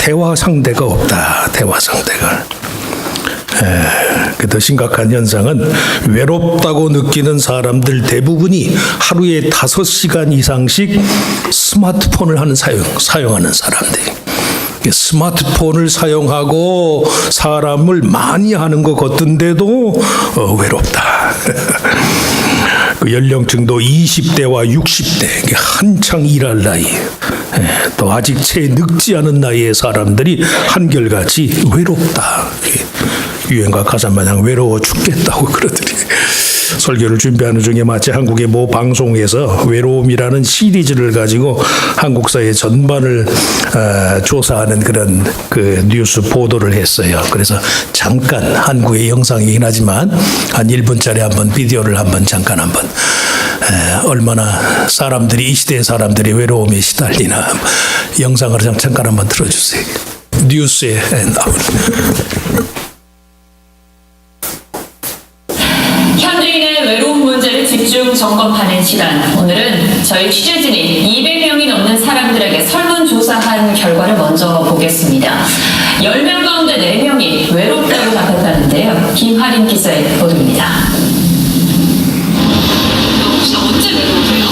대화 상대가 없다. 대화 상대가. 더 심각한 현상은 외롭다고 느끼는 사람들 대부분이 하루에 5시간 이상씩 스마트폰을 사용하는 사람들. 스마트폰을 사용하고 사람을 많이 하는 것 같은데도 외롭다. 그 연령층도 20대와 60대, 한창 일할 나이, 또 아직 채 늙지 않은 나이의 사람들이 한결같이 외롭다. 유행가 가사 마냥 외로워 죽겠다고 그러더니 설교를 준비하는 중에 마치 한국의 모 방송에서 외로움이라는 시리즈를 가지고 한국 사회 전반을 조사하는 그런 그 뉴스 보도를 했어요. 그래서 잠깐 한국의 영상이긴 하지만 한 1분짜리 한번 비디오를 잠깐 얼마나 사람들이 이 시대의 사람들이 외로움에 시달리나 영상을 잠깐 한번 틀어주세요. 뉴스에 나오는. 현대인의 외로움 문제를 집중 점검하는 시간. 오늘은 저희 취재진이 200명이 넘는 사람들에게 설문조사한 결과를 먼저 보겠습니다. 10명 가운데 4명이 외롭다고 답했다는데요. 김하린 기자의 보도입니다. 혹시 언제 외로우세요?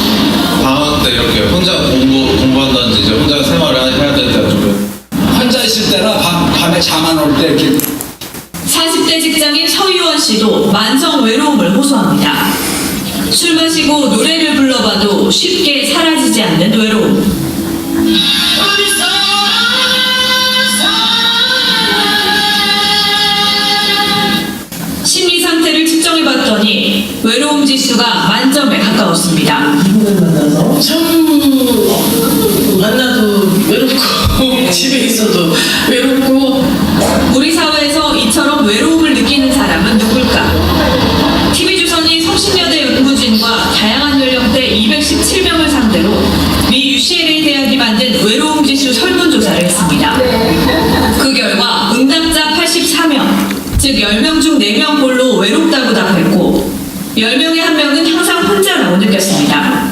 방학 때 이렇게 혼자 공부한다든지 이제 혼자 생활을 해야 될 때가 좀 혼자 있을 때나 밤에 잠 안 올 때 이렇게 40대 직장인 서유원 씨도 만성 외로움을 호소합니다. 술 마시고 노래를 불러봐도 쉽게 사라지지 않는 외로움. 심리 상태를 측정해봤더니 외로움 지수가 만점에 가까웠습니다. 이분을 만나서 참 만나도 외롭고 집에 있어도 외롭고. 우리 사회에서 이처럼 외로움을 느끼는 사람은 누굴까? TV조선이 성신여대 연구진과 다양한 연령대 217명을 상대로 미 UCLA 대학이 만든 외로움 지수 설문조사를 했습니다. 그 결과 응답자 84명, 즉 10명 중 4명 꼴로 외롭다고 답했고 10명의 1명은 항상 혼자라고 느꼈습니다.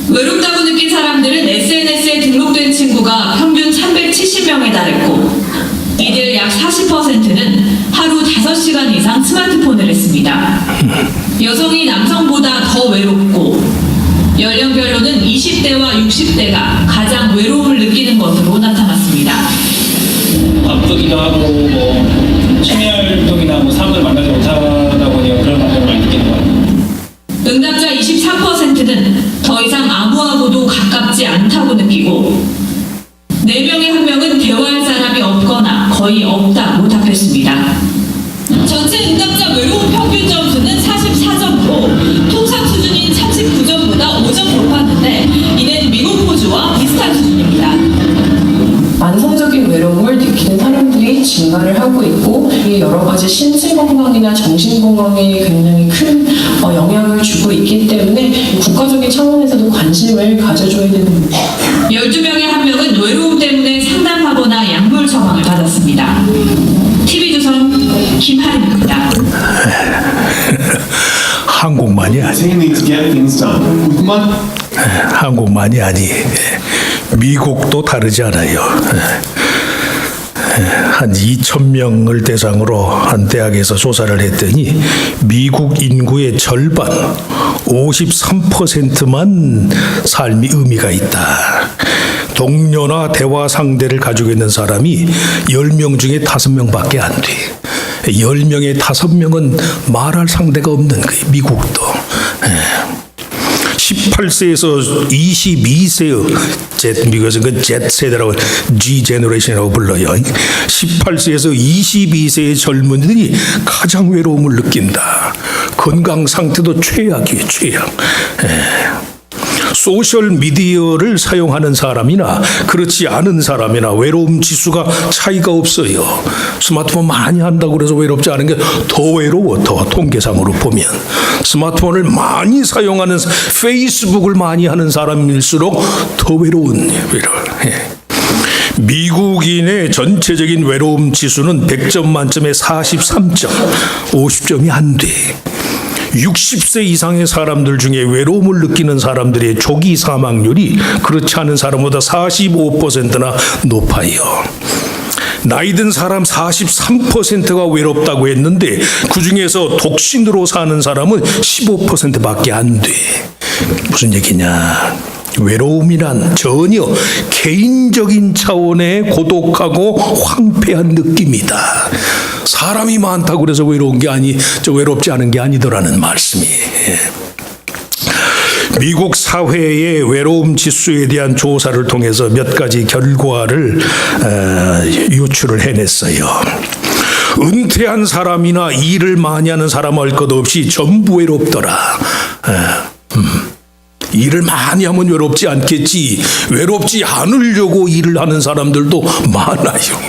외롭다고 느낀 사람들은 SNS에 등록된 친구가 평균 370명에 달했고 이들 약 40%는 하루 5시간 이상 스마트폰을 했습니다. 여성이 남성보다 더 외롭고 연령별로는 20대와 60대가 가장 외로움을 느끼는 것으로 나타났습니다. 바쁘기도 하고 뭐 취미 활동이나 사람들 만나지 못하다 보니 그런 감정을 많이 느끼는 것 같아요. 응답자 24%는 더 이상 아무하고도 가깝지 않다고 느끼고 4명의 1명은 대화할 사람이 없거나 거의 없다고 답했습니다. 전체 응답자 외로움 평균 점수는 44점으로 통상 수준인 39점보다 5점 높았는데 이는 미국 호주와 비슷한 수준입니다. 만성적인 외로움을 느끼는 사람들이 증가를 하고 있고 이게 여러 가지 신체 건강이나 정신 건강에 굉장히 큰 영향을 주고 있기 때문에 국가적인 차원에서도 관심을 가져줘야 되는 문제입니다. 12명의 1명은 외로움 때문에 상담하거나 약물 처방을 받았습니다. TV조선 김하림입니다. 한국만이 아니. 한국만이 아니. 미국도 다르지 않아요. 한 2,000명을 대상으로 한 대학에서 조사를 했더니 미국 인구의 절반, 53%만 삶이 의미가 있다. 동료나 대화 상대를 가지고 있는 사람이 10명 중에 5명밖에 안 돼. 10명의 5명은 말할 상대가 없는 거예요. 미국도. 18세에서 22세의 미국에서 그 Z세대라고 G 제너레이션이라고 불러요. 18세에서 22세의 젊은이들이 가장 외로움을 느낀다. 건강 상태도 최악이에요. 최악. 소셜 미디어를 사용하는 사람이나 그렇지 않은 사람이나 외로움 지수가 차이가 없어요. 스마트폰 많이 한다고 그래서 외롭지 않은 게 더 외로워. 더 통계상으로 보면 스마트폰을 많이 사용하는 페이스북을 많이 하는 사람일수록 더 외로운 미국인의 전체적인 외로움 지수는 100점 만점에 43점, 50점이 안 돼. 60세 이상의 사람들 중에 외로움을 느끼는 사람들의 조기 사망률이 그렇지 않은 사람보다 45%나 높아요. 나이 든 사람 43%가 외롭다고 했는데 그중에서 독신으로 사는 사람은 15%밖에 안 돼. 무슨 얘기냐? 외로움이란 전혀 개인적인 차원의 고독하고 황폐한 느낌이다. 사람이 많다고 그래서 외로운 게 외롭지 않은 게 아니더라는 말씀이에요. 미국 사회의 외로움 지수에 대한 조사를 통해서 몇 가지 결과를 유출을 해냈어요. 은퇴한 사람이나 일을 많이 하는 사람 할 것 없이 전부 외롭더라. 일을 많이 하면 외롭지 않겠지. 외롭지 않으려고 일을 하는 사람들도 많아요.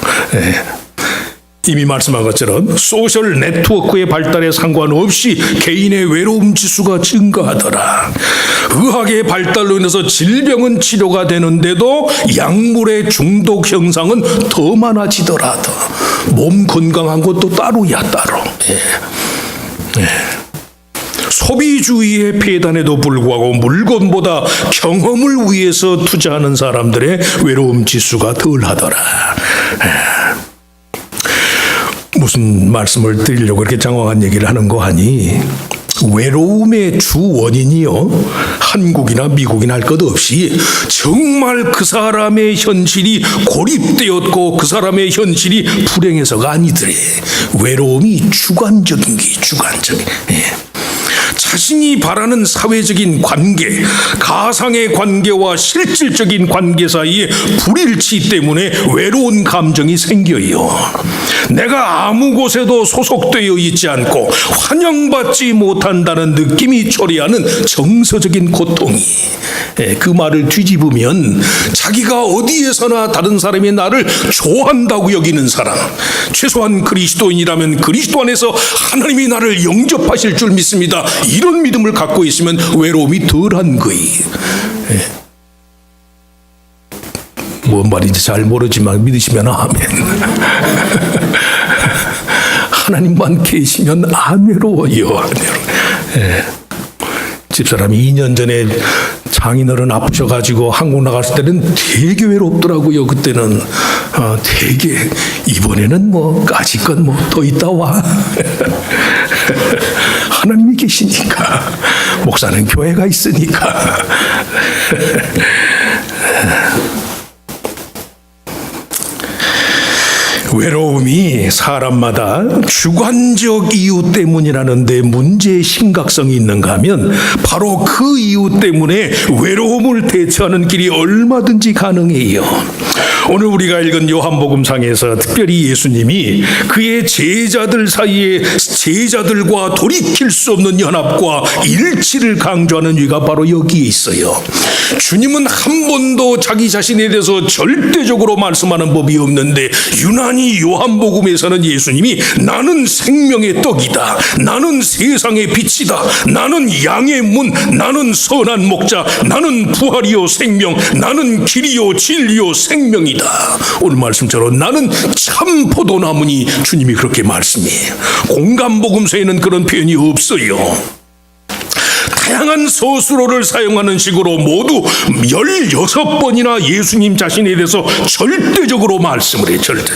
이미 말씀한 것처럼 소셜 네트워크의 발달에 상관없이 개인의 외로움 지수가 증가하더라. 의학의 발달로 인해서 질병은 치료가 되는데도 약물의 중독 형상은 더 많아지더라. 몸 건강한 것도 따로야 따로. 소비주의의 폐단에도 불구하고 물건보다 경험을 위해서 투자하는 사람들의 외로움 지수가 덜하더라. 무슨 말씀을 드리려고 이렇게 장황한 얘기를 하는 거 아니? 외로움의 주 원인이요, 한국이나 미국이나 할 것 없이 정말 그 사람의 현실이 고립되었고 그 사람의 현실이 불행해서가 아니더래. 외로움이 주관적인 게 주관적인. 자신이 바라는 사회적인 관계, 가상의 관계와 실질적인 관계 사이에 불일치 때문에 외로운 감정이 생겨요. 내가 아무 곳에도 소속되어 있지 않고 환영받지 못한다는 느낌이 초래하는 정서적인 고통이. 그 말을 뒤집으면 자기가 어디에서나 다른 사람이 나를 좋아한다고 여기는 사람, 최소한 그리스도인이라면 그리스도 안에서 하나님이 나를 영접하실 줄 믿습니다, 이런 믿음을 갖고 있으면 외로움이 덜한 거예요. 뭔 말인지 잘 모르지만 믿으시면 아멘. 하나님만 계시면 안 외로워요. 집사람이 2년 전에 장인어른 아프셔가지고 한국 나갔을 때는 되게 외롭더라고요. 그때는 되게. 이번에는 뭐 까짓것 뭐 더 있다 와. 하나님이 계시니까, 목사는 교회가 있으니까. 외로움이 사람마다 주관적 이유 때문이라는데 문제의 심각성이 있는가 하면 바로 그 이유 때문에 외로움을 대처하는 길이 얼마든지 가능해요. 오늘 우리가 읽은 요한복음상에서 특별히 예수님이 그의 제자들 사이에 제자들과 돌이킬 수 없는 연합과 일치를 강조하는 이유가 바로 여기에 있어요. 주님은 한 번도 자기 자신에 대해서 절대적으로 말씀하는 법이 없는데 유난히 요한복음에서는 예수님이 나는 생명의 떡이다, 나는 세상의 빛이다, 나는 양의 문, 나는 선한 목자, 나는 부활이요 생명, 나는 길이요 진리요 생명이다. 오늘 말씀처럼 나는 참 포도나무니, 주님이 그렇게 말씀해요. 공감복음서에는 그런 표현이 없어요. 다양한 서술어를 사용하는 식으로 모두 16번이나 예수님 자신에 대해서 절대적으로 말씀을 해요. 절대.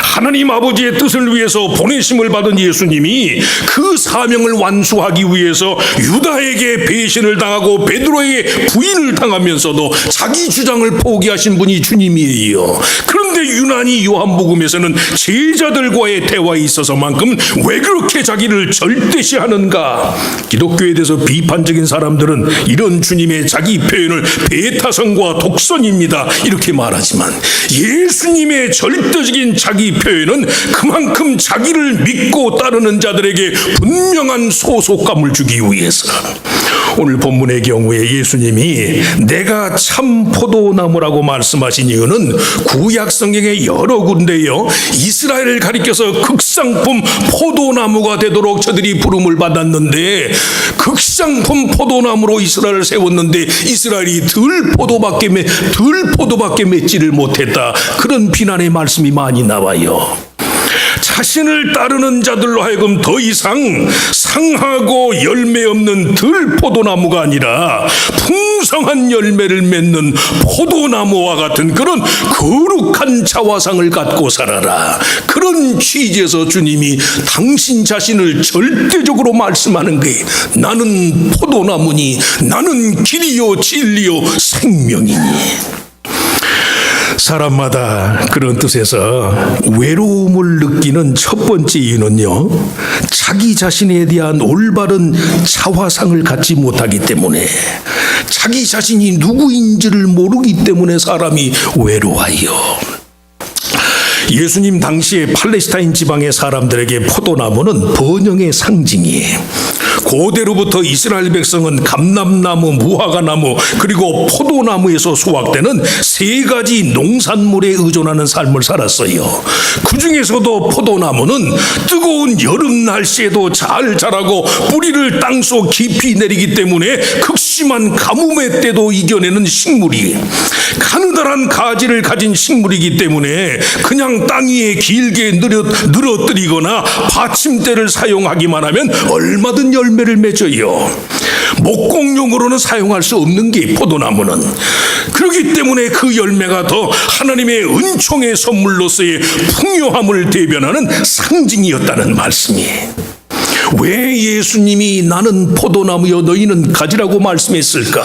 하나님 아버지의 뜻을 위해서 보내심을 받은 예수님이 그 사명을 완수하기 위해서 유다에게 배신을 당하고 베드로에게 부인을 당하면서도 자기 주장을 포기하신 분이 주님이에요. 그런데 유난히 요한복음에서는 제자들과의 대화에 있어서만큼 왜 그렇게 자기를 절대시하는가? 기독교에 대해서 비판적인 사람들은 이런 주님의 자기 표현을 배타성과 독선입니다, 이렇게 말하지만 예수님의 절대적인 자기 표현은 그만큼 자기를 믿고 따르는 자들에게 분명한 소속감을 주기 위해서. 오늘 본문의 경우에 예수님이 내가 참 포도나무라고 말씀하신 이유는 구약 성경의 여러 군데요, 이스라엘을 가리켜서 극상품 포도나무가 되도록 저들이 부름을 받았는데, 극상품 포도나무로 이스라엘을 세웠는데 이스라엘이 덜 포도밖에 맺지를 못했다, 그런 비난의 말씀이 많이 나와요. 자신을 따르는 자들로 하여금 더 이상 상하고 열매 없는 들포도나무가 아니라 풍성한 열매를 맺는 포도나무와 같은 그런 거룩한 자화상을 갖고 살아라. 그런 취지에서 주님이 당신 자신을 절대적으로 말씀하는 거예요. 나는 포도나무니 나는 길이요 진리요 생명이니. 사람마다 그런 뜻에서 외로움을 느끼는 첫 번째 이유는요, 자기 자신에 대한 올바른 자화상을 갖지 못하기 때문에, 자기 자신이 누구인지를 모르기 때문에 사람이 외로워요. 예수님 당시에 팔레스타인 지방의 사람들에게 포도나무는 번영의 상징이에요. 고대로부터 이스라엘 백성은 감람나무, 무화과나무, 그리고 포도나무에서 수확되는 세 가지 농산물에 의존하는 삶을 살았어요. 그 중에서도 포도나무는 뜨거운 여름 날씨에도 잘 자라고 뿌리를 땅속 깊이 내리기 때문에 극심한 가뭄의 때도 이겨내는 식물이에요. 가느다란 가지를 가진 식물이기 때문에 그냥 땅 위에 길게 늘어뜨리거나 받침대를 사용하기만 하면 얼마든 열매를 맺어요. 목공용으로는 사용할 수 없는 게 포도나무는. 그렇기 때문에 그 열매가 더 하나님의 은총의 선물로서의 풍요함을 대변하는 상징이었다는 말씀이에요. 왜 예수님이 나는 포도나무여 너희는 가지라고 말씀했을까?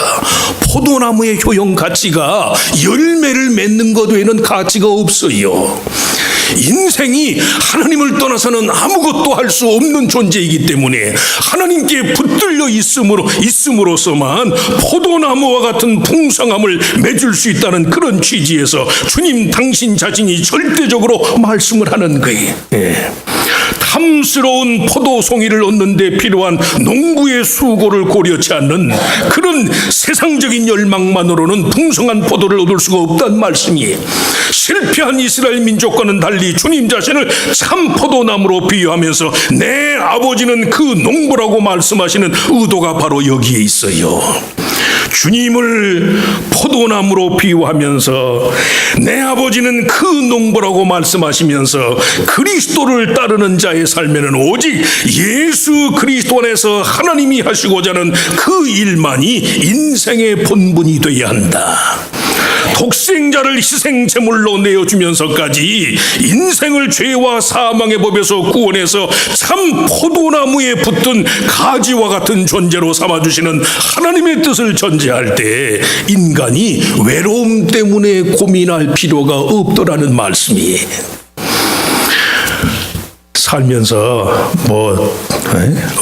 포도나무의 효용 가치가 열매를 맺는 것 외에는 가치가 없어요. 인생이 하나님을 떠나서는 아무것도 할 수 없는 존재이기 때문에 하나님께 붙들려 있음으로써만 포도나무와 같은 풍성함을 맺을 수 있다는 그런 취지에서 주님 당신 자신이 절대적으로 말씀을 하는 거예요. 탐스러운 포도송이를 얻는 데 필요한 농부의 수고를 고려치 않는 그런 세상적인 열망만으로는 풍성한 포도를 얻을 수가 없다는 말씀이에요. 실패한 이스라엘 민족과는 달리 주님 자신을 참 포도나무로 비유하면서 내 아버지는 그 농부라고 말씀하시는 의도가 바로 여기에 있어요. 주님을 포도나무로 비유하면서 내 아버지는 그 농부라고 말씀하시면서 그리스도를 따르는 자의 삶에는 오직 예수 그리스도 안에서 하나님이 하시고자 하는 그 일만이 인생의 본분이 되어야 한다. 독생자를 희생 제물로 내어주면서까지 인생을 죄와 사망의 법에서 구원해서 참 포도나무에 붙은 가지와 같은 존재로 삼아주시는 하나님의 뜻을 전제할 때 인간이 외로움 때문에 고민할 필요가 없더라는 말씀이에요. 살면서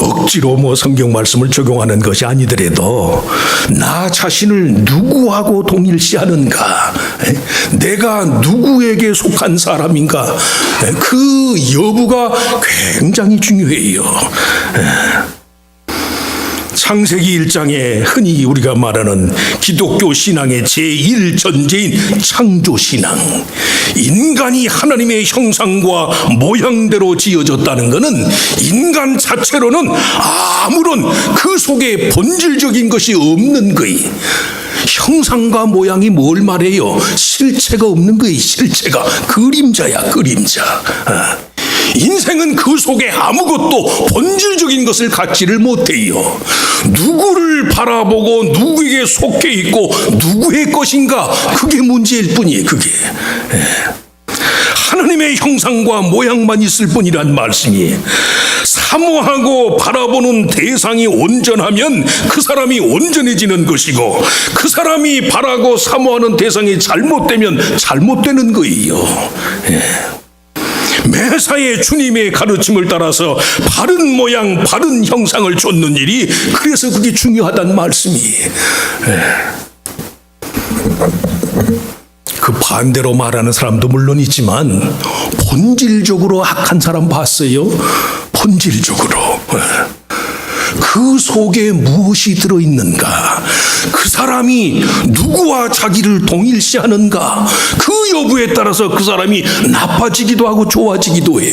억지로 성경 말씀을 적용하는 것이 아니더라도 나 자신을 누구하고 동일시하는가, 내가 누구에게 속한 사람인가, 그 여부가 굉장히 중요해요. 창세기 1장에 흔히 우리가 말하는 기독교 신앙의 제1전제인 창조신앙, 인간이 하나님의 형상과 모양대로 지어졌다는 것은 인간 자체로는 아무런 그 속에 본질적인 것이 없는 거예요. 형상과 모양이 뭘 말해요? 실체가 없는 거예요. 실체가 그림자야, 그림자. 인생은 그 속에 아무것도 본질적인 것을 갖지를 못해요. 누구를 바라보고 누구에게 속해 있고 누구의 것인가, 그게 문제일 뿐이에요. 그게 하나님의 형상과 모양만 있을 뿐이란 말씀이에요. 사모하고 바라보는 대상이 온전하면 그 사람이 온전해지는 것이고, 그 사람이 바라고 사모하는 대상이 잘못되면 잘못되는 거예요. 매사에 주님의 가르침을 따라서 바른 모양, 바른 형상을 좇는 일이, 그래서 그게 중요하다는 말씀이에요. 그 반대로 말하는 사람도 물론 있지만 본질적으로 악한 사람 봤어요? 본질적으로. 그 속에 무엇이 들어있는가, 그 사람이 누구와 자기를 동일시하는가, 그 여부에 따라서 그 사람이 나빠지기도 하고 좋아지기도 해.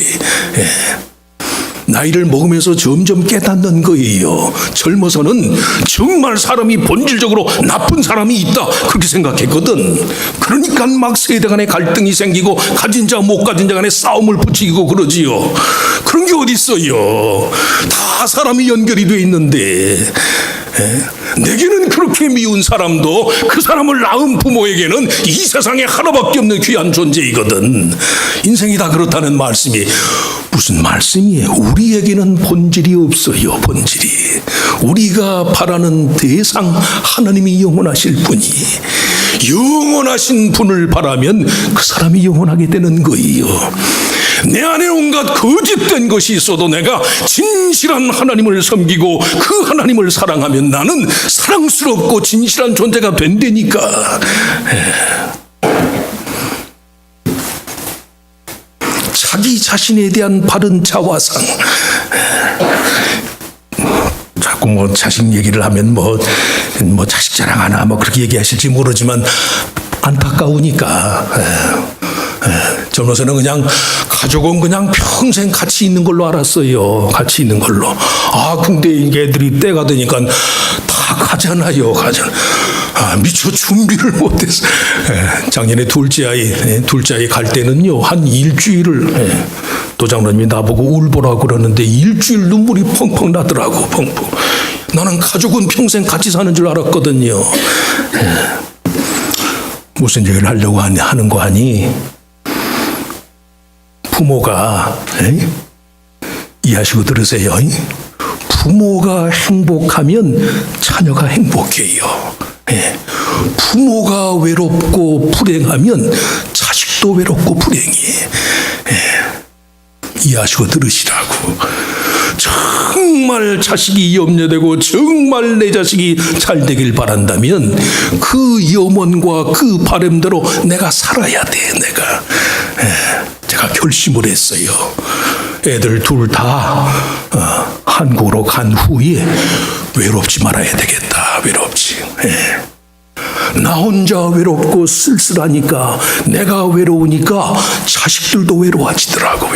나이를 먹으면서 점점 깨닫는 거예요. 젊어서는 정말 사람이 본질적으로 나쁜 사람이 있다, 그렇게 생각했거든. 그러니까 막 세대 간에 갈등이 생기고 가진 자 못 가진 자 간에 싸움을 붙이고 그러지요. 그런 게 어디 있어요? 다 사람이 연결이 돼 있는데 내게는 그렇게 미운 사람도 그 사람을 낳은 부모에게는 이 세상에 하나밖에 없는 귀한 존재이거든. 인생이 다 그렇다는 말씀이 무슨 말씀이에요? 우리에게는 본질이 없어요. 본질이. 우리가 바라는 대상 하나님이 영원하실 분이, 영원하신 분을 바라면 그 사람이 영원하게 되는 거예요. 내 안에 온갖 거짓된 것이 있어도 내가 진실한 하나님을 섬기고 그 하나님을 사랑하면 나는 사랑스럽고 진실한 존재가 된다니까. 자기 자신에 대한 바른 자화상. 자꾸 뭐 자식 얘기를 하면 뭐 자식 자랑하나 뭐 그렇게 얘기하실지 모르지만 안타까우니까. 젊어서는 그냥 가족은 그냥 평생 같이 있는 걸로 알았어요. 같이 있는 걸로. 근데 애들이 때가 되니까 다 가잖아요. 미처 준비를 못해서. 작년에 둘째 아이 갈 때는요, 한 일주일을, 도장로님이 나보고 울보라고 그러는데 일주일 눈물이 펑펑 나더라고, 펑펑. 나는 가족은 평생 같이 사는 줄 알았거든요. 무슨 얘기를 하려고 하는 거 아니? 부모가, 이해하시고 들으세요. 부모가 행복하면 자녀가 행복해요. 부모가 외롭고 불행하면 자식도 외롭고 불행해. 이해하시고 들으시라고. 정말 자식이 염려되고 정말 내 자식이 잘 되길 바란다면 그 염원과 그 바람대로 내가 살아야 돼. 제가 결심을 했어요. 애들 둘 다 한국으로 간 후에 외롭지 말아야 되겠다. 외롭지. 나 혼자 외롭고 쓸쓸하니까, 내가 외로우니까 자식들도 외로워지더라고.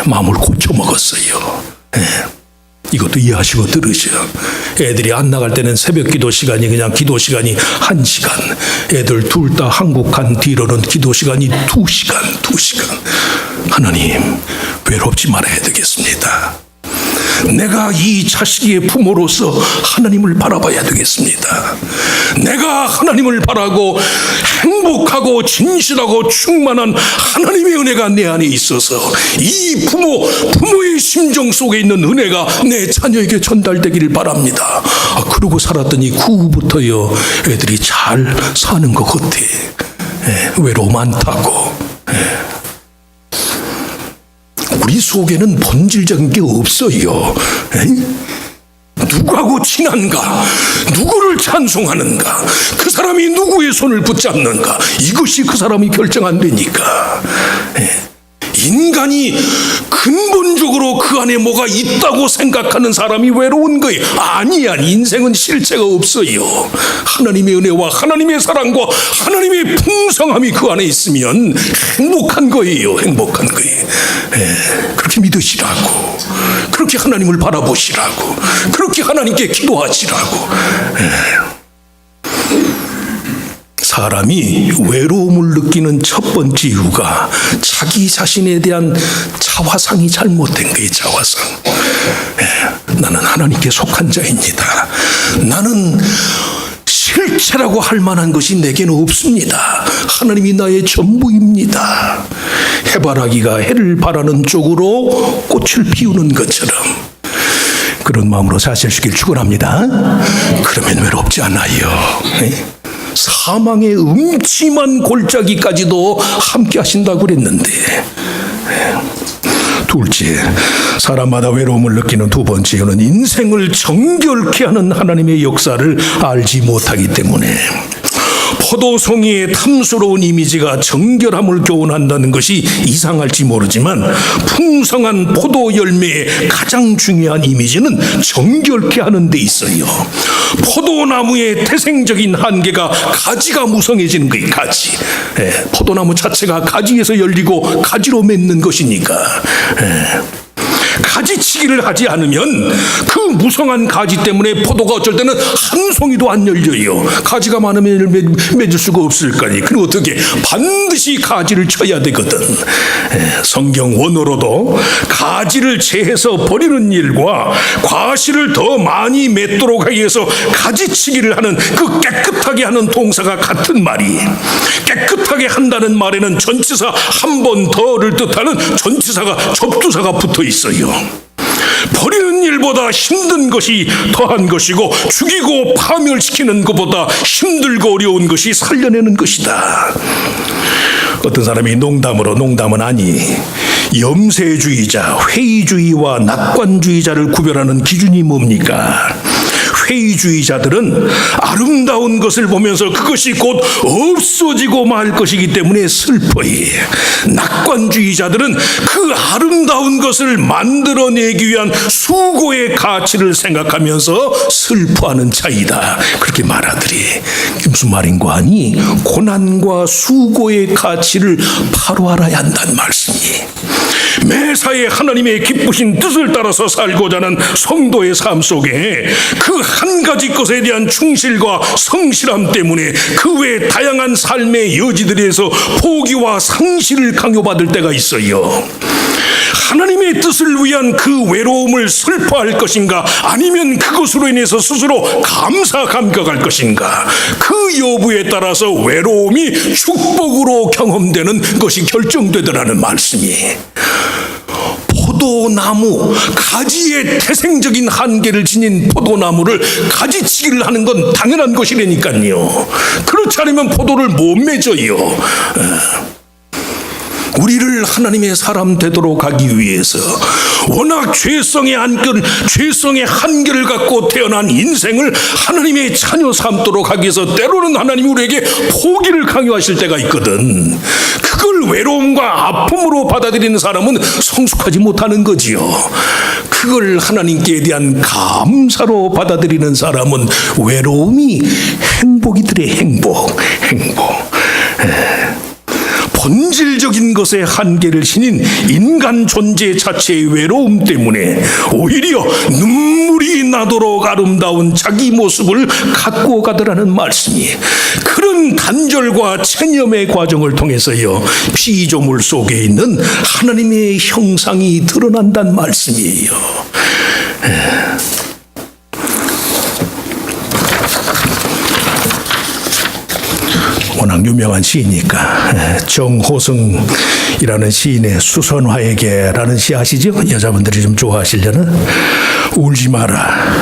마음을 고쳐먹었어요. 이것도 이해하시고 들으셔. 애들이 안 나갈 때는 새벽 기도 시간이 그냥 기도 시간이 1시간. 애들 둘 다 한국 간 뒤로는 기도 시간이 2시간. 하나님, 외롭지 말아야 되겠습니다. 내가 이 자식의 부모로서 하나님을 바라봐야 되겠습니다. 내가 하나님을 바라고 행복하고 진실하고 충만한 하나님의 은혜가 내 안에 있어서 이 부모의 심정 속에 있는 은혜가 내 자녀에게 전달되기를 바랍니다. 그러고 살았더니 그 후부터요, 애들이 잘 사는 것 같아. 외로움 안 타고. 우리 속에는 본질적인 게 없어요. 누구하고 친한가? 누구를 찬송하는가? 그 사람이 누구의 손을 붙잡는가? 이것이 그 사람이 결정 안 되니까. 인간이 근본적으로 그 안에 뭐가 있다고 생각하는 사람이 외로운 거예요. 아니야, 인생은 실체가 없어요. 하나님의 은혜와 하나님의 사랑과 하나님의 풍성함이 그 안에 있으면 행복한 거예요. 그렇게 믿으시라고, 그렇게 하나님을 바라보시라고, 그렇게 하나님께 기도하시라고. 사람이 외로움을 느끼는 첫 번째 이유가 자기 자신에 대한 자화상이 잘못된 거예요. 자화상. 나는 하나님께 속한 자입니다. 나는 실체라고 할 만한 것이 내게는 없습니다. 하나님이 나의 전부입니다. 해바라기가 해를 바라는 쪽으로 꽃을 피우는 것처럼 그런 마음으로 사실시길 축원합니다. 그러면 외롭지 않아요. 사망의 음침한 골짜기까지도 함께 하신다고 그랬는데. 둘째, 사람마다 외로움을 느끼는 두 번째 이유는 인생을 정결케 하는 하나님의 역사를 알지 못하기 때문에. 포도송이의 탐스러운 이미지가 정결함을 교훈한다는 것이 이상할지 모르지만 풍성한 포도 열매의 가장 중요한 이미지는 정결케 하는 데 있어요. 포도나무의 태생적인 한계가 가지가 무성해지는 거예요. 가지. 포도나무 자체가 가지에서 열리고 가지로 맺는 것이니까. 가지치기를 하지 않으면 그 무성한 가지 때문에 포도가 어쩔 때는 한 송이도 안 열려요. 가지가 많으면 맺을 수가 없을 거니. 그리고 어떻게 반드시 가지를 쳐야 되거든. 성경 원어로도 가지를 채해서 버리는 일과 과실을 더 많이 맺도록 하기 위해서 가지치기를 하는 그 깨끗하게 하는 동사가 같은 말이, 깨끗하게 한다는 말에는 전치사 한 번 더를 뜻하는 전치사가 접두사가 붙어 있어요. 버리는 일보다 힘든 것이 더한 것이고 죽이고 파멸시키는 것보다 힘들고 어려운 것이 살려내는 것이다. 어떤 사람이 농담으로, 농담은 아니, 염세주의자, 회의주의와 낙관주의자를 구별하는 기준이 뭡니까? 회의주의자들은 아름다운 것을 보면서 그것이 곧 없어지고 말 것이기 때문에 슬퍼해. 낙관주의자들은 그 아름다운 것을 만들어내기 위한 수고의 가치를 생각하면서 슬퍼하는 차이다. 그렇게 말하더니 무슨 말인고 하니 고난과 수고의 가치를 바로 알아야 한다는 말씀이. 매사에 하나님의 기쁘신 뜻을 따라서 살고자 하는 성도의 삶 속에 그 한 가지 것에 대한 충실과 성실함 때문에 그 외 다양한 삶의 여지들에서 포기와 상실을 강요받을 때가 있어요. 하나님의 뜻을 위한 그 외로움을 슬퍼할 것인가, 아니면 그것으로 인해서 스스로 감사 감격할 것인가, 그 여부에 따라서 외로움이 축복으로 경험되는 것이 결정되더라는 말씀이. 포도나무, 가지의 태생적인 한계를 지닌 포도나무를 가지치기를 하는 건 당연한 것이라니까요. 그렇지 않으면 포도를 못 맺어요. 우리를 하나님의 사람 되도록 하기 위해서 워낙 죄성의 한계를 갖고 태어난 인생을 하나님의 자녀 삼도록 하기 위해서 때로는 하나님이 우리에게 포기를 강요하실 때가 있거든. 그걸 외로움과 아픔으로 받아들이는 사람은 성숙하지 못하는 거지요. 그걸 하나님께 대한 감사로 받아들이는 사람은 외로움이 행복이들의 행복. 본질적인 것에 한계를 지닌 인간 존재 자체의 외로움 때문에 오히려 눈물이 나도록 아름다운 자기 모습을 갖고 가더라는 말씀이, 그런 단절과 체념의 과정을 통해서요 피조물 속에 있는 하나님의 형상이 드러난다는 말씀이에요. 워낙 유명한 시이니까 정호승이라는 시인의 수선화에게라는 시 아시죠? 여자분들이 좀 좋아하시려나? 울지 마라.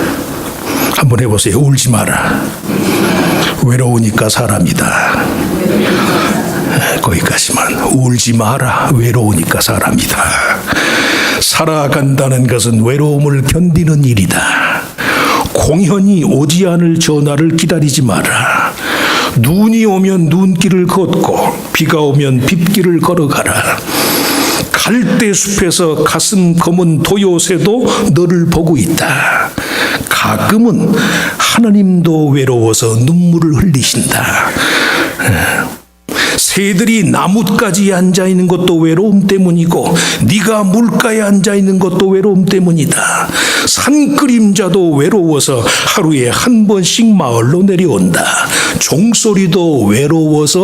한번 해보세요. 울지 마라. 외로우니까 사람이다. 거기까지만. 울지 마라. 외로우니까 사람이다. 살아간다는 것은 외로움을 견디는 일이다. 공연히 오지 않을 전화를 기다리지 마라. 눈이 오면 눈길을 걷고 비가 오면 빗길을 걸어가라. 갈대숲에서 가슴 검은 도요새도 너를 보고 있다. 가끔은 하나님도 외로워서 눈물을 흘리신다. 새들이 나뭇가지에 앉아있는 것도 외로움 때문이고 네가 물가에 앉아있는 것도 외로움 때문이다. 산그림자도 외로워서 하루에 한 번씩 마을로 내려온다. 종소리도 외로워서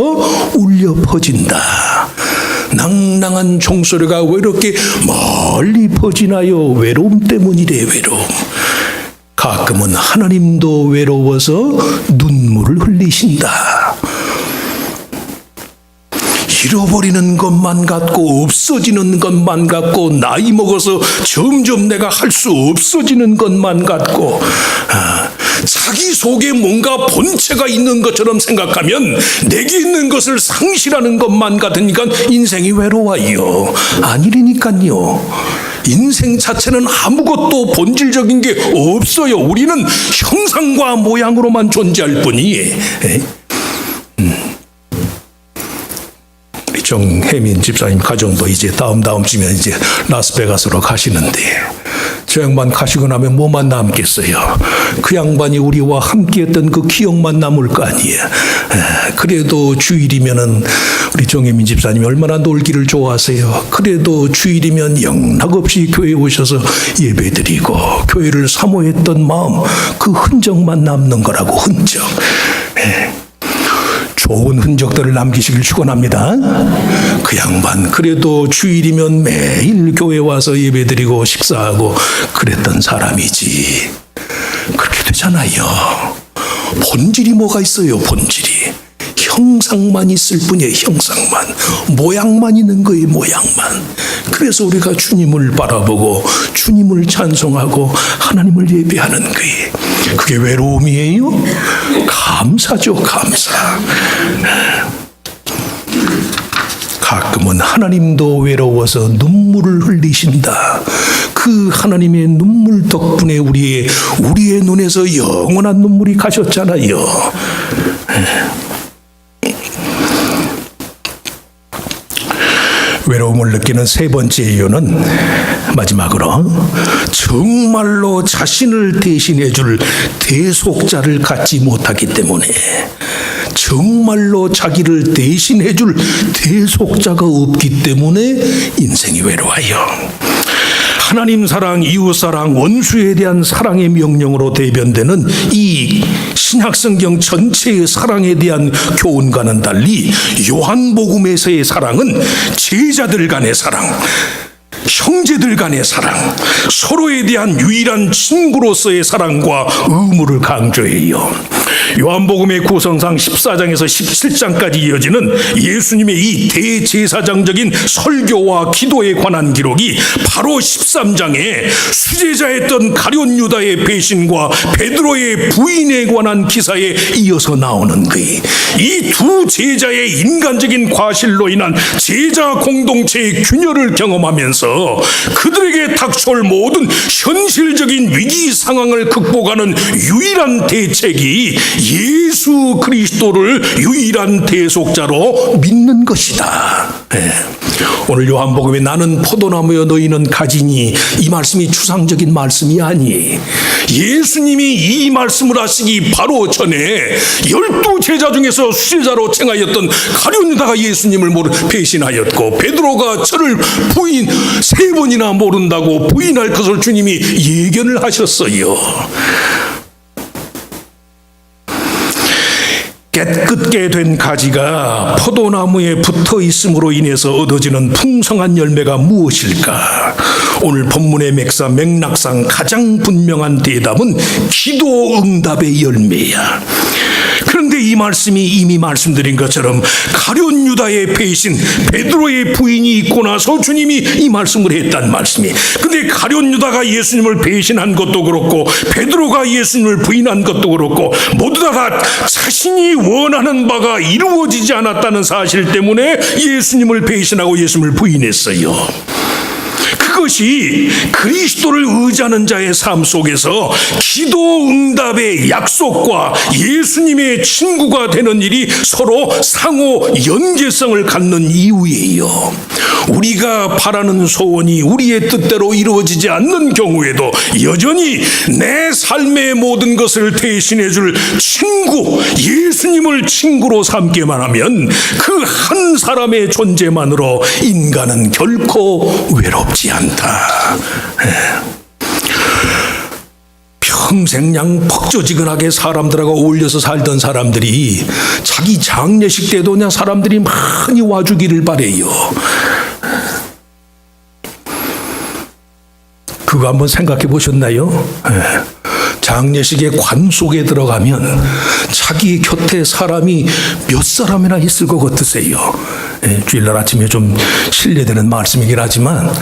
울려 퍼진다. 낭낭한 종소리가 왜 이렇게 멀리 퍼지나요? 외로움 때문이래. 외로움. 가끔은 하나님도 외로워서 눈물을 흘리신다. 잃어버리는 것만 같고 없어지는 것만 같고 나이 먹어서 점점 내가 할 수 없어지는 것만 같고 자기 속에 뭔가 본체가 있는 것처럼 생각하면 내게 있는 것을 상실하는 것만 같으니까 인생이 외로워요. 아니라니까요. 인생 자체는 아무것도 본질적인 게 없어요. 우리는 형상과 모양으로만 존재할 뿐이. 정혜민 집사님 가정도 이제 다음 주면 이제 라스베가스로 가시는데 저 양반 가시고 나면 뭐만 남겠어요? 그 양반이 우리와 함께했던 그 기억만 남을 거 아니에요. 그래도 주일이면은 우리 정혜민 집사님이 얼마나 놀기를 좋아하세요. 그래도 주일이면 영락없이 교회에 오셔서 예배드리고 교회를 사모했던 마음, 그 흔적만 남는 거라고, 흔적. 좋은 흔적들을 남기시길 축원합니다. 그 양반 그래도 주일이면 매일 교회 와서 예배드리고 식사하고 그랬던 사람이지. 그렇게 되잖아요. 본질이 뭐가 있어요? 본질이 형상만 있을 뿐이에요. 형상만, 모양만 있는 거예요. 모양만. 그래서 우리가 주님을 바라보고 주님을 찬송하고 하나님을 예배하는 거예요. 그게 외로움이에요? 감사죠. 감사. 가끔은 하나님도 외로워서 눈물을 흘리신다. 그 하나님의 눈물 덕분에 우리의 눈에서 영원한 눈물이 가셨잖아요. 외로움을 느끼는 세 번째 이유는 마지막으로 정말로 자신을 대신해 줄 대속자를 갖지 못하기 때문에, 정말로 자기를 대신해 줄 대속자가 없기 때문에 인생이 외로워요. 하나님 사랑, 이웃 사랑, 원수에 대한 사랑의 명령으로 대변되는 이 신약성경 전체의 사랑에 대한 교훈과는 달리 요한복음에서의 사랑은 제자들 간의 사랑, 형제들 간의 사랑, 서로에 대한 유일한 친구로서의 사랑과 의무를 강조해요. 요한복음의 구성상 14장에서 17장까지 이어지는 예수님의 이 대제사장적인 설교와 기도에 관한 기록이 바로 13장에 수제자였던 가룟 유다의 배신과 베드로의 부인에 관한 기사에 이어서 나오는 거예요. 이 두 제자의 인간적인 과실로 인한 제자 공동체의 균열을 경험하면서 그들에게 닥쳐올 모든 현실적인 위기 상황을 극복하는 유일한 대책이 예수 그리스도를 유일한 대속자로 믿는 것이다. 오늘 요한복음에 나는 포도나무여 너희는 가지니, 이 말씀이 추상적인 말씀이 아니에요. 예수님이 이 말씀을 하시기 바로 전에 12 제자 중에서 수제자로 칭하였던 가룟 유다가 예수님을 배신하였고, 베드로가 저를 부인 3번이나 모른다고 부인할 것을 주님이 예견을 하셨어요. 깨끗게 된 가지가 포도나무에 붙어 있음으로 인해서 얻어지는 풍성한 열매가 무엇일까? 오늘 본문의 맥락상 가장 분명한 대답은 기도 응답의 열매야. 그런데 이 말씀이 이미 말씀드린 것처럼 가룟 유다의 배신, 베드로의 부인이 있고 나서 주님이 이 말씀을 했단 말씀이. 근데 가룟 유다가 예수님을 배신한 것도 그렇고 베드로가 예수님을 부인한 것도 그렇고 모두 다 자신이 원하는 바가 이루어지지 않았다는 사실 때문에 예수님을 배신하고 예수님을 부인했어요. 그것이 그리스도를 의지하는 자의 삶 속에서 기도 응답의 약속과 예수님의 친구가 되는 일이 서로 상호 연계성을 갖는 이유예요. 우리가 바라는 소원이 우리의 뜻대로 이루어지지 않는 경우에도 여전히 내 삶의 모든 것을 대신해 줄 친구, 예수님을 친구로 삼기만 하면 그 한 사람의 존재만으로 인간은 결코 외롭지 않다. 평생 그냥 퍽조지근하게 사람들하고 어울려서 살던 사람들이 자기 장례식 때도 그냥 사람들이 많이 와주기를 바래요. 그거 한번 생각해 보셨나요? 장례식의 관 속에 들어가면 자기 곁에 사람이 몇 사람이나 있을 것 같으세요? 주일날 아침에 좀 실례되는 말씀이긴 하지만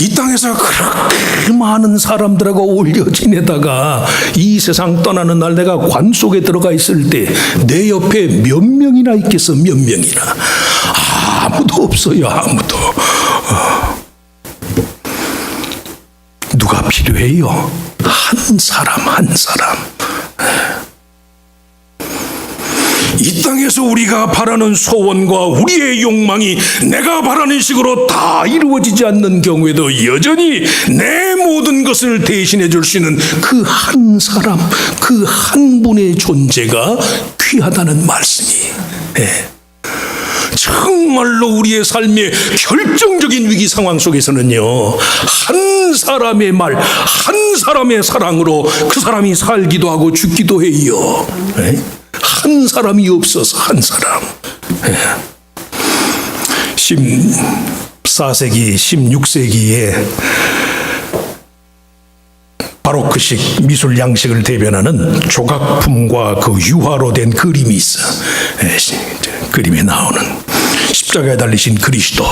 이 땅에서 그렇게 많은 사람들하고 어울려 지내다가 이 세상 떠나는 날 내가 관 속에 들어가 있을 때 내 옆에 몇 명이나 있겠어? 몇 명이나? 아무도 없어요. 아무도. 누가 필요해요? 한 사람 한 사람. 이 땅에서 우리가 바라는 소원과 우리의 욕망이 내가 바라는 식으로 다 이루어지지 않는 경우에도 여전히 내 모든 것을 대신해 줄 수 있는 그 한 사람, 그 한 분의 존재가 귀하다는 말씀이, 정말로 우리의 삶의 결정적인 위기 상황 속에서는요, 한 사람의 말, 한 사람의 사랑으로 그 사람이 살기도 하고 죽기도 해요. 한 사람이 없어서 한 사람. 14세기, 16세기에 바로크식 미술 양식을 대변하는 조각품과 그 유화로 된 그림이 있어. 그림에 나오는 십자가에 달리신 그리스도.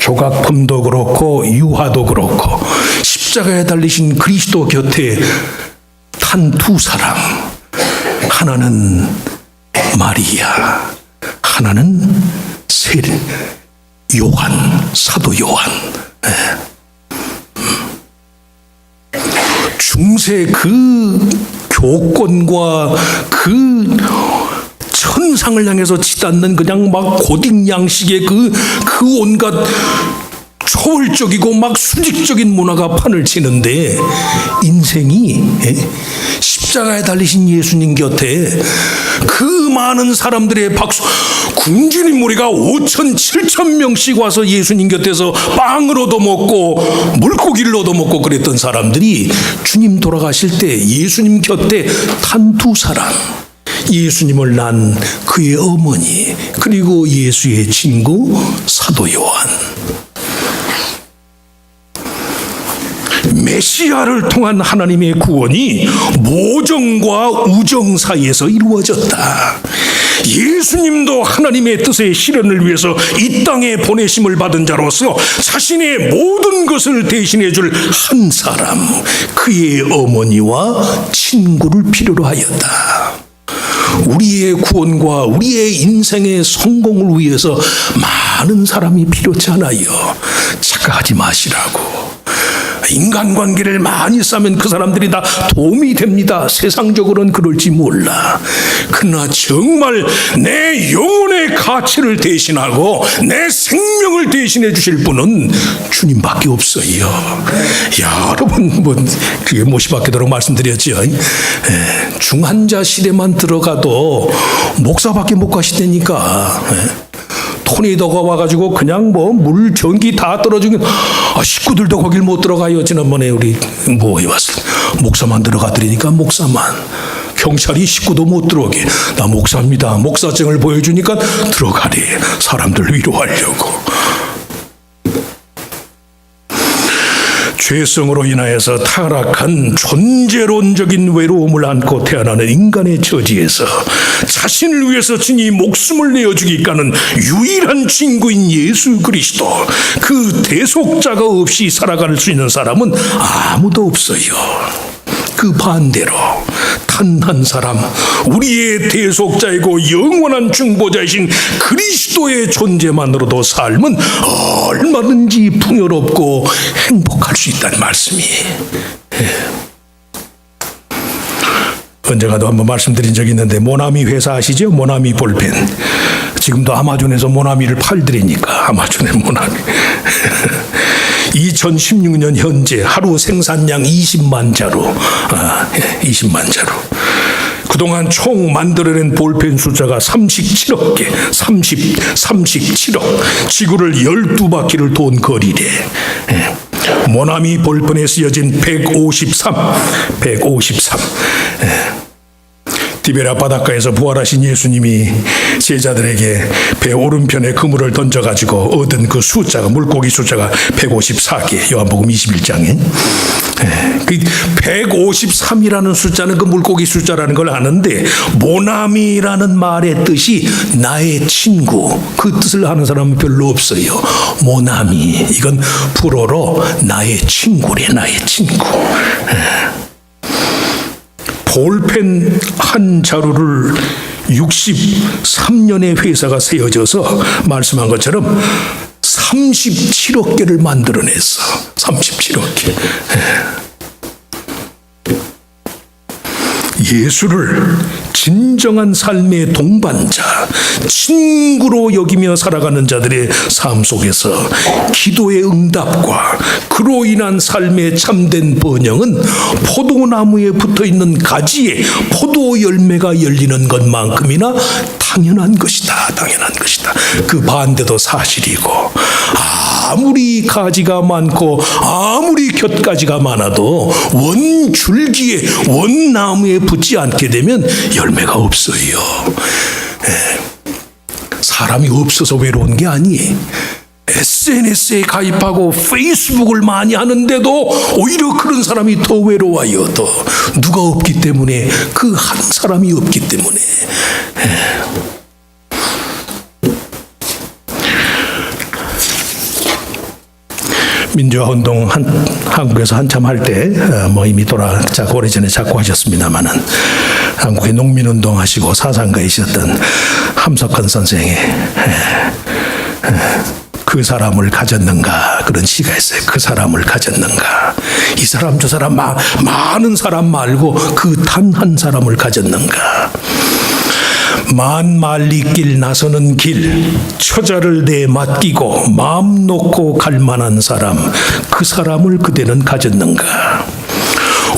조각품도 그렇고 유화도 그렇고 십자가에 달리신 그리스도 곁에 탄 두 사람. 하나는 마리아, 하나는 요한, 사도 요한. 중세 그 교권과 그 천상을 향해서 치닫는 그냥 막 고딩 양식의 그 온갖 초월적이고 막 수직적인 문화가 판을 치는데 인생이 십자가에 달리신 예수님 곁에 그 많은 사람들의 박수, 궁지인 무리가 5천, 7천 명씩 와서 예수님 곁에서 빵을 얻어먹고 물고기를 얻어먹고 그랬던 사람들이 주님 돌아가실 때 예수님 곁에 탄 두 사람, 예수님을 낳은 그의 어머니, 그리고 예수의 친구 사도 요한. 메시아를 통한 하나님의 구원이 모정과 우정 사이에서 이루어졌다. 예수님도 하나님의 뜻의 실현을 위해서 이 땅에 보내심을 받은 자로서 자신의 모든 것을 대신해 줄 한 사람, 그의 어머니와 친구를 필요로 하였다. 우리의 구원과 우리의 인생의 성공을 위해서 많은 사람이 필요치 않아요. 착각하지 마시라고. 인간관계를 많이 쌓으면 그 사람들이 다 도움이 됩니다. 세상적으로는 그럴지 몰라. 그러나 정말 내 영혼의 가치를 대신하고 내 생명을 대신해 주실 분은 주님밖에 없어요. 여러분, 그게 못이 박히도록 말씀드렸죠. 중환자실에만 들어가도 목사밖에 못 가시다니까. 토네이도가 와가지고 그냥 물, 전기 다 떨어지면 식구들도 거길 못 들어가요. 지난번에 우리 해봤어요. 목사만 들어가드리니까 목사만. 경찰이 식구도 못 들어오게. 나 목사입니다. 목사증을 보여주니까 들어가래. 사람들 위로하려고. 죄성으로 인하여서 타락한 존재론적인 외로움을 안고 태어나는 인간의 처지에서 자신을 위해서 친히 목숨을 내어주기까는 유일한 친구인 예수 그리스도, 그 대속자가 없이 살아갈 수 있는 사람은 아무도 없어요. 그 반대로 단 한 사람, 우리의 대속자이고 영원한 중보자이신 그리스도의 존재만으로도 삶은 얼마든지 풍요롭고 행복할 수 있다는 말씀이에요. 언젠가도 한번 말씀드린 적이 있는데, 모나미 회사 아시죠? 모나미 볼펜. 지금도 아마존에서 모나미를 팔드리니까, 아마존의 모나미. 2016년 현재 하루 생산량 20만 자루. 20만 자루. 그동안 총 만들어낸 볼펜 숫자가 37억 개, 37억. 지구를 12바퀴를 돈 거리래. 모나미 볼펜에 쓰여진 153. 디베라 바닷가에서 부활하신 예수님이 제자들에게 배 오른편에 그물을 던져가지고 얻은 그 숫자가, 물고기 숫자가 154개. 요한복음 21장에. 그 153이라는 숫자는 그 물고기 숫자라는 걸 아는데, 모나미라는 말의 뜻이 나의 친구, 그 뜻을 아는 사람은 별로 없어요. 모나미, 이건 불어로 나의 친구래, 나의 친구. 볼펜 한 자루를 63년의 회사가 세워져서 말씀한 것처럼 37억 개를 만들어냈어. 37억 개. 예수를 진정한 삶의 동반자, 친구로 여기며 살아가는 자들의 삶 속에서 기도의 응답과 그로 인한 삶의 참된 번영은 포도나무에 붙어있는 가지에 포도 열매가 열리는 것만큼이나 당연한 것이다. 당연한 것이다. 그 반대도 사실이고, 아무리 가지가 많고 아무리 곁가지가 많아도 원 줄기에 원 나무에 붙지 않게 되면 열매가 없어요. 사람이 없어서 외로운 게 아니에요. SNS에 가입하고 페이스북을 많이 하는데도 오히려 그런 사람이 더 외로워요. 더 누가 없기 때문에, 그 한 사람이 없기 때문에. 민주화운동 한국에서 한참 할 때 이미 오래전에 자꾸 하셨습니다마는 한국의 농민운동 하시고 사상가이셨던 함석헌 선생의 그 사람을 가졌는가 그런 시가 있어요. 그 사람을 가졌는가. 이 사람 저 사람 많은 사람 말고 그 단 한 사람을 가졌는가. 만말리길 나서는 길, 처자를 내 맡기고 마음 놓고 갈 만한 사람, 그 사람을 그대는 가졌는가.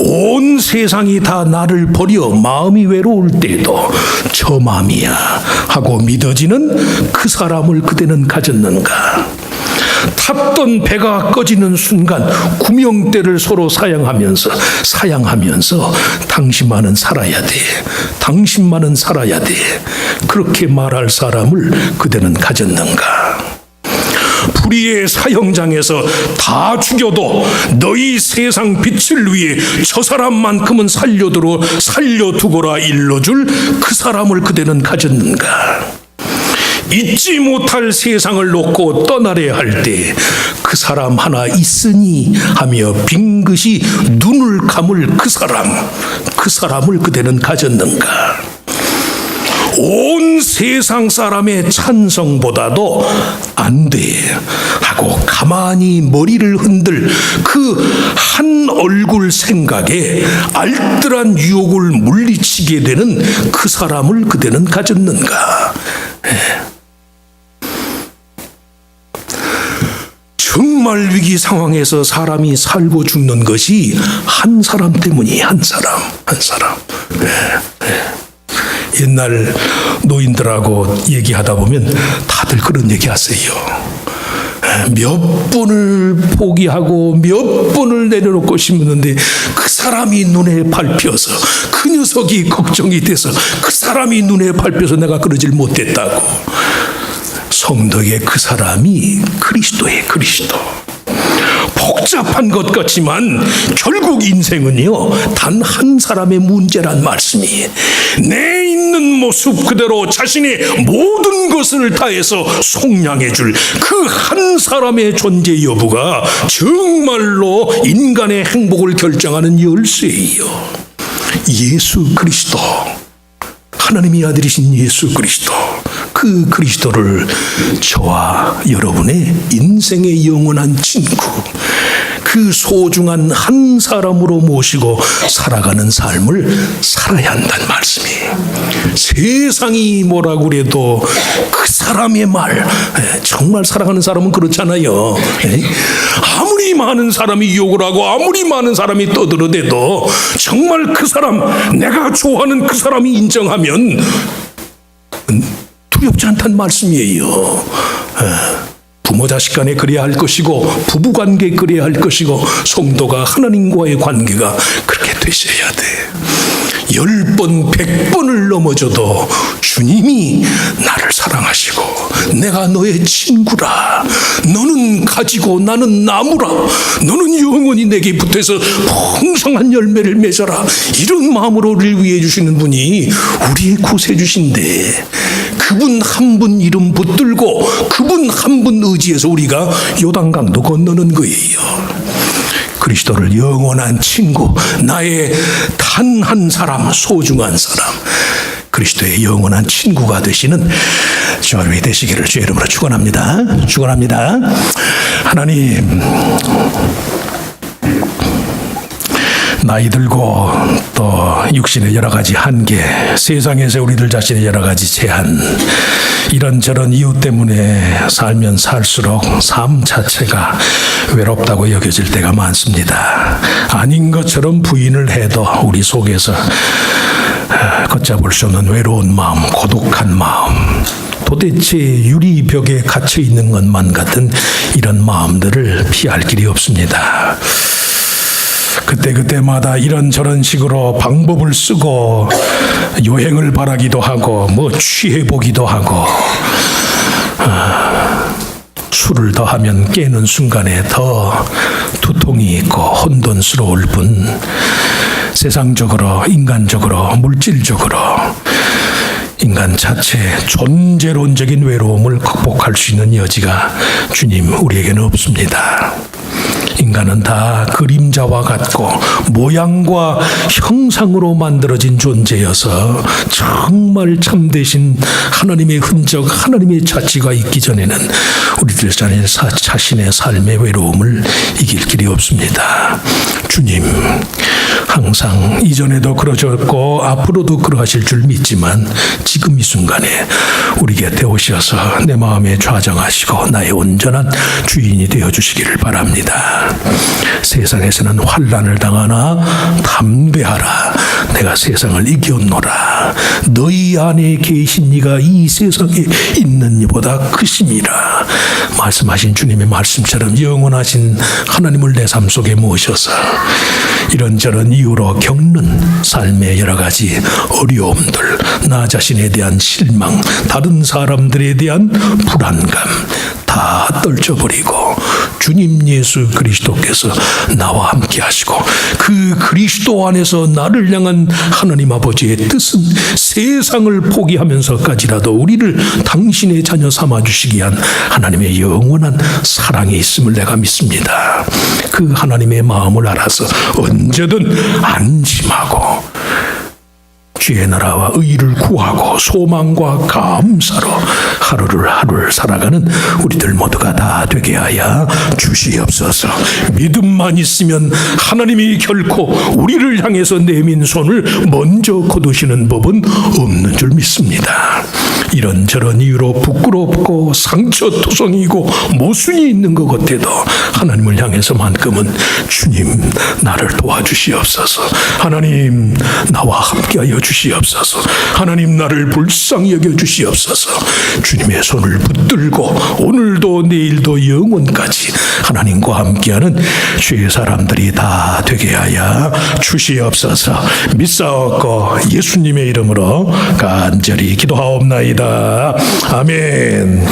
온 세상이 다 나를 버려 마음이 외로울 때에도 저 마음이야 하고 믿어지는 그 사람을 그대는 가졌는가. 탔던 배가 꺼지는 순간 구명대를 서로 사양하면서 당신만은 살아야 돼. 당신만은 살아야 돼. 그렇게 말할 사람을 그대는 가졌는가. 불의의 사형장에서 다 죽여도 너희 세상 빛을 위해 저 사람만큼은 살려두거라 일러줄 그 사람을 그대는 가졌는가. 잊지 못할 세상을 놓고 떠나려 할 때 그 사람 하나 있으니 하며 빙긋이 눈을 감을 그 사람을 그대는 가졌는가. 온 세상 사람의 찬성보다도 안 돼 하고 가만히 머리를 흔들 그 한 얼굴 생각에 알뜰한 유혹을 물리치게 되는 그 사람을 그대는 가졌는가. 정말 위기 상황에서 사람이 살고 죽는 것이 한 사람 때문이 한 사람. 옛날 노인들하고 얘기하다 보면 다들 그런 얘기 하세요. 몇 번을 포기하고 몇 번을 내려놓고 싶었는데 그 사람이 눈에 밟혀서, 그 녀석이 걱정이 돼서, 그 사람이 눈에 밟혀서 내가 그러질 못했다고. 성도의 그 사람이 그리스도의 그리스도. 복잡한 것 같지만 결국 인생은요, 단 한 사람의 문제란 말씀이에요. 내 있는 모습 그대로 자신의 모든 것을 다해서 속량해 줄 그 한 사람의 존재 여부가 정말로 인간의 행복을 결정하는 열쇠예요. 예수 그리스도, 하나님의 아들이신 예수 그리스도. 그 그리스도를 저와 여러분의 인생의 영원한 친구, 그 소중한 한 사람으로 모시고 살아가는 삶을 살아야 한다는 말씀이에요. 세상이 뭐라고 그래도 그 사람의 말, 정말 사랑하는 사람은 그렇잖아요. 아무리 많은 사람이 욕을 하고 아무리 많은 사람이 떠들어대도 정말 그 사람, 내가 좋아하는 그 사람이 인정하면 두렵지 않다는 말씀이에요. 부모 자식 간에 그래야 할 것이고, 부부 관계 그래야 할 것이고, 성도가 하나님과의 관계가 그렇게 되셔야 돼. 10번, 100번을 넘어져도 주님이 나를 사랑하시고 내가 너의 친구라. 너는 가지고 나는 나무라. 너는 영원히 내게 붙어서 풍성한 열매를 맺어라. 이런 마음으로 우리를 위해 주시는 분이 우리의 구세주신데, 그분 한 분 이름 붙들고 그분 한 분 의지해서 우리가 요단강도 건너는 거예요. 그리스도를 영원한 친구, 나의 단 한 사람, 소중한 사람, 그리스도의 영원한 친구가 되시는 저희 되시기를 주의 이름으로 축원합니다. 축원합니다. 하나님, 나이 들고 또 육신의 여러 가지 한계, 세상에서 우리들 자신의 여러 가지 제한, 이런저런 이유 때문에 살면 살수록 삶 자체가 외롭다고 여겨질 때가 많습니다. 아닌 것처럼 부인을 해도 우리 속에서 걷잡을 수 없는 외로운 마음, 고독한 마음, 도대체 유리벽에 갇혀 있는 것만 같은 이런 마음들을 피할 길이 없습니다. 그때마다 이런저런 식으로 방법을 쓰고 요행을 바라기도 하고 뭐 취해보기도 하고 술을 더하면 깨는 순간에 더 두통이 있고 혼돈스러울 뿐 세상적으로, 인간적으로, 물질적으로 인간 자체 존재론적인 외로움을 극복할 수 있는 여지가 주님 우리에게는 없습니다. 인간은 다 그림자와 같고 모양과 형상으로 만들어진 존재여서 정말 참되신 하나님의 흔적, 하나님의 자취가 있기 전에는 우리들 자신의 삶의 외로움을 이길 길이 없습니다. 주님, 항상 이전에도 그러셨고 앞으로도 그러하실 줄 믿지만 지금 이 순간에 우리 곁에 오셔서 내 마음에 좌정하시고 나의 온전한 주인이 되어주시기를 바랍니다. 세상에서는 환난을 당하나 담대하라. 내가 세상을 이겼노라. 너희 안에 계신 이가 이 세상에 있는 이보다 크심이라. 말씀하신 주님의 말씀처럼 영원하신 하나님을 내 삶 속에 모셔서 이런저런 이유로 겪는 삶의 여러 가지 어려움들, 나 자신에 대한 실망, 다른 사람들에 대한 불안감 다 떨쳐버리고 주님 예수 그리스도께서 나와 함께 하시고 그 그리스도 안에서 나를 향한 하나님 아버지의 뜻은 세상을 포기하면서까지라도 우리를 당신의 자녀 삼아주시기 위한 하나님의 영원한 사랑이 있음을 내가 믿습니다. 그 하나님의 마음을 알아서 언제든 안심하고 주의 나라와 의를 구하고 소망과 감사로 하루를 살아가는 우리들 모두가 다 되게 하여 주시옵소서. 믿음만 있으면 하나님이 결코 우리를 향해서 내민 손을 먼저 거두시는 법은 없는 줄 믿습니다. 이런저런 이유로 부끄럽고 상처투성이고 모순이 있는 것 같아도 하나님을 향해서만큼은 주님 나를 도와주시옵소서. 하나님 나와 함께하여 주시옵소서. 하나님 나를 불쌍히 여겨 주시옵소서. 주님의 손을 붙들고 오늘도 내일도 영원까지 하나님과 함께하는 주의 사람들이 다 되게 하여 주시옵소서. 믿사옵고 예수님의 이름으로 간절히 기도하옵나이다. 아멘.